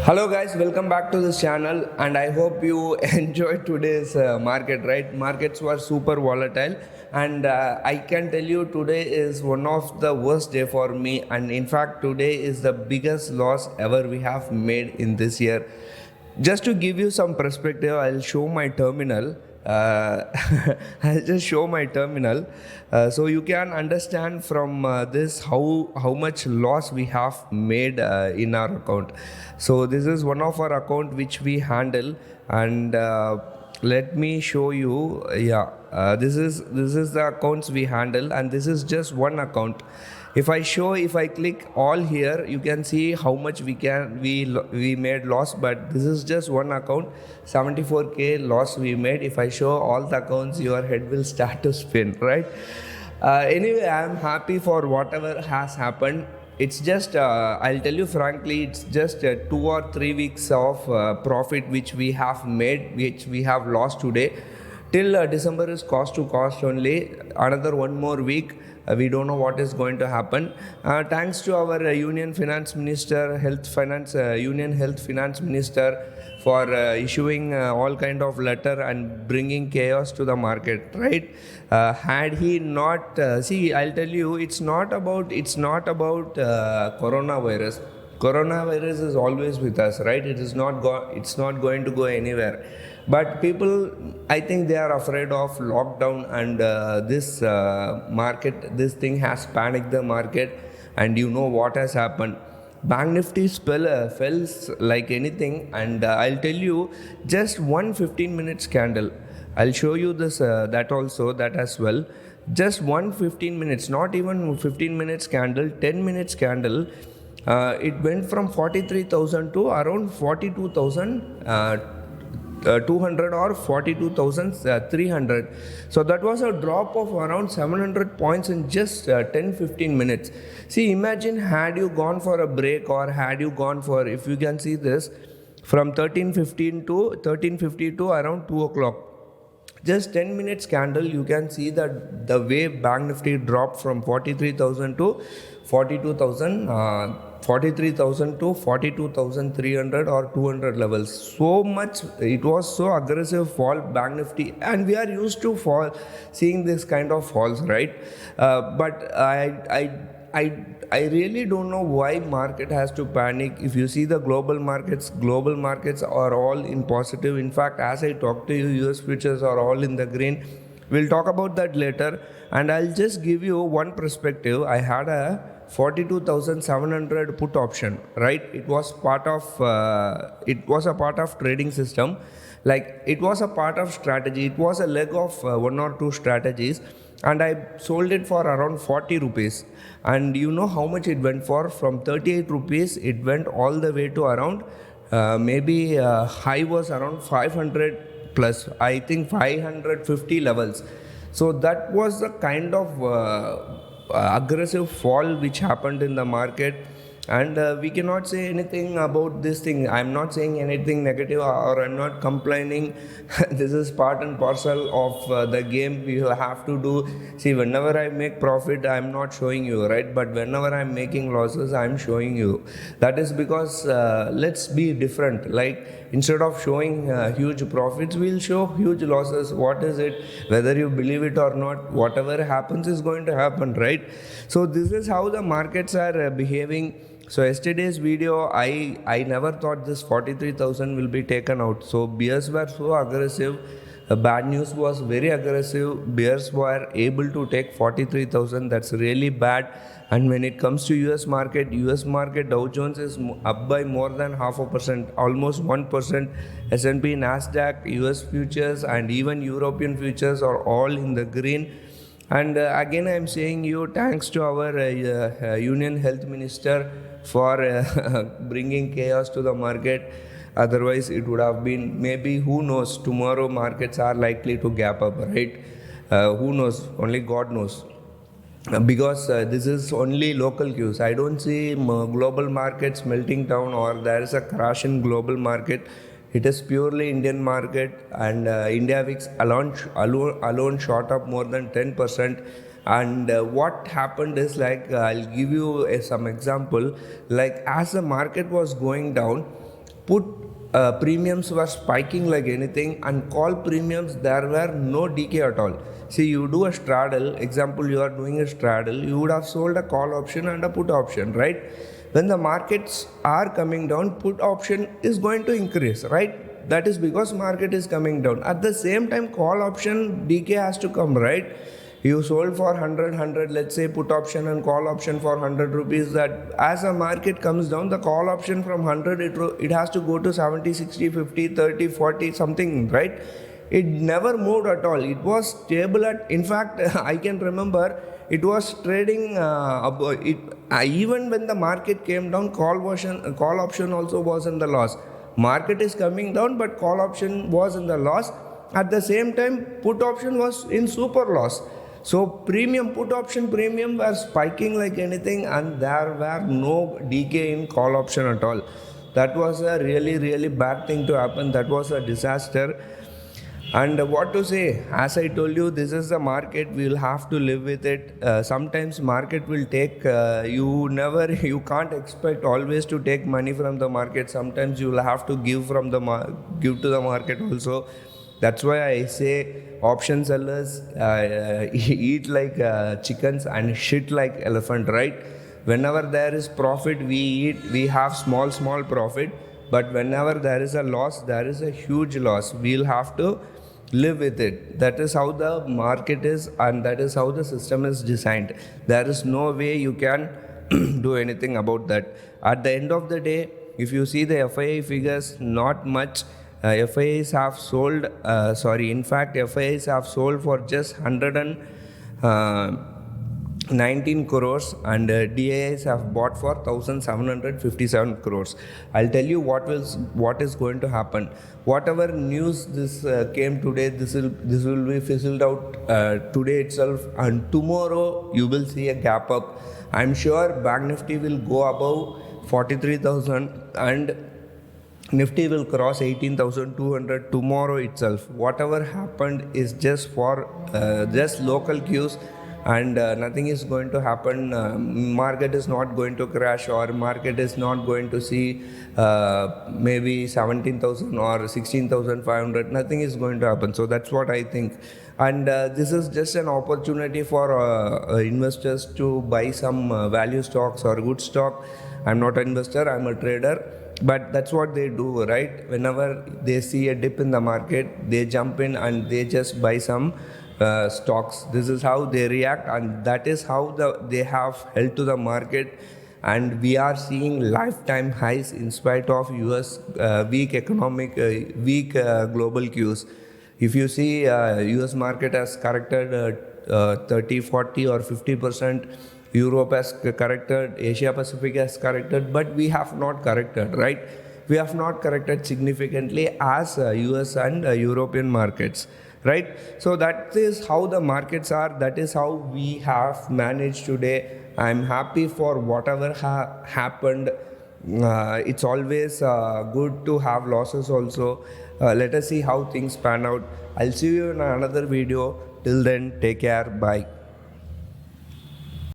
Hello guys, welcome back to this channel and I hope you enjoyed today's market, right? Markets were super volatile and I can tell you today is one of the worst day for me, and in fact today is the biggest loss ever we have made in this year. Just to give you some perspective, I'll show my terminal. I'll just show my terminal so you can understand from this how much loss we have made in our account. So this is one of our account which we handle, and let me show you. This is the accounts we handle, and this is just one account. If I click all here, you can see how much we made loss, but this is just one account. 74k loss we made. If I show all the accounts, your head will start to spin, right? Anyway, I am happy for whatever has happened. It's just I'll tell you frankly, it's just 2 or 3 weeks of profit which we have made, which we have lost today. Till December is cost to cost only. Another one more week. We don't know what is going to happen. Thanks to our Union Finance Minister, Union Health Finance Minister for issuing all kind of letter and bringing chaos to the market, right? Had he not, see, I'll tell you, it's not about coronavirus. Coronavirus is always with us, right? It's not going to go anywhere. But people, I think they are afraid of lockdown, and this this thing has panicked the market, and you know what has happened. Bank Nifty fell like anything, and I'll tell you, just one 15-minute candle. I'll show you this that as well. Just one 15 minutes, not even 15 minutes candle, 10 minutes candle. It went from 43,000 to around 42,000. 200 or 42,300. So that was a drop of around 700 points in just 10-15 minutes. See, imagine had you gone for a break, or had you gone for, if you can see this, from 1350 to around 2 o'clock. Just 10 minutes candle, you can see that the way Bank Nifty dropped from 43,000 to 42,000, 43,000 to 42,300 or 200 levels. So much, it was so aggressive fall Bank Nifty, and we are used to seeing this kind of falls, right? But I really don't know why market has to panic. If you see the global markets are all in positive. In fact, as I talk to you, US futures are all in the green. We'll talk about that later, and I'll just give you one perspective. I had a 42,700 put option, right? It was a part of trading system. Like, it was a part of strategy. It was a leg of one or two strategies, and I sold it for around 40 rupees. And you know how much it went for? From 38 rupees, it went all the way to around high was around 500 plus, I think 550 levels. So that was the kind of aggressive fall which happened in the market, and we cannot say anything about this thing. I'm not saying anything negative, or I'm not complaining. This is part and parcel of the game we have to do. See, whenever I make profit, I'm not showing you, right? But whenever I'm making losses, I'm showing you. That is because let's be different. Like, instead of showing huge profits, we'll show huge losses. What is it? Whether you believe it or not, whatever happens is going to happen, right? So this is how the markets are behaving. So yesterday's video, I never thought this 43,000 will be taken out. So bears were so aggressive. Bad news was very aggressive. Bears were able to take 43,000. That's really bad. And when it comes to US market Dow Jones is up by more than 0.5%, almost 1%. S&P, Nasdaq, US futures, and even European futures are all in the green. And again, I'm saying you, thanks to our Union Health Minister for bringing chaos to the market. Otherwise, it would have been, maybe, who knows, tomorrow markets are likely to gap up, right? Who knows? Only God knows. Because this is only local cues. I don't see global markets melting down, or there is a crash in global market. It is purely Indian market, and India VIX alone shot up more than 10%. And what happened is, like, I'll give you some example. Like, as the market was going down, put premiums were spiking like anything, and call premiums there were no decay at all. See, you do a straddle, example, you are doing a straddle, you would have sold a call option and a put option, right? When the markets are coming down, put option is going to increase, right? That is because market is coming down. At the same time, call option decay has to come, right? You sold for 100, let's say put option and call option for 100 rupees. That as the market comes down, the call option from 100, it has to go to 70, 60, 50, 30, 40, something, right? It never moved at all. It was stable at, in fact, I can remember it was trading, even when the market came down, call option also was in the loss. Market is coming down, but call option was in the loss. At the same time, put option was in super loss. So put option premium were spiking like anything, and there were no decay in call option at all. That was a really bad thing to happen. That was a disaster. And what to say, as I told you, this is the market. We'll have to live with it. Sometimes market will take, you can't expect always to take money from the market. Sometimes you will have to give to the market also. That's why I say option sellers eat like chickens and shit like elephant, right? Whenever there is profit, we have small profit. But whenever there is a loss, there is a huge loss. We'll have to live with it. That is how the market is, and that is how the system is designed. There is no way you can do anything about that. At the end of the day, if you see the FII figures, not much. FIIs have sold, in fact, FIIs have sold for just 119 crores, and DIIs have bought for 1,757 crores. I'll tell you what is going to happen. Whatever news this came today, this will be fizzled out today itself, and tomorrow you will see a gap up. I'm sure Bank Nifty will go above 43,000 and Nifty will cross 18,200 tomorrow itself. Whatever happened is just for just local cues, and nothing is going to happen. Market is not going to crash, or market is not going to see maybe 17,000 or 16,500. Nothing is going to happen. So that's what I think. And this is just an opportunity for investors to buy some value stocks or good stock. I'm not an investor, I'm a trader. But that's what they do, right? Whenever they see a dip in the market, they jump in and they just buy some stocks. This is how they react, and that is how they have held to the market. And we are seeing lifetime highs in spite of US weak global cues. If you see, US market has corrected 30, 40 or 50%. Europe has corrected, Asia Pacific has corrected, but we have not corrected, right? We have not corrected significantly as US and European markets, right? So that is how the markets are. That is how we have managed today. I'm happy for whatever happened. It's always good to have losses also. Let us see how things pan out. I'll see you in another video. Till then, take care. Bye.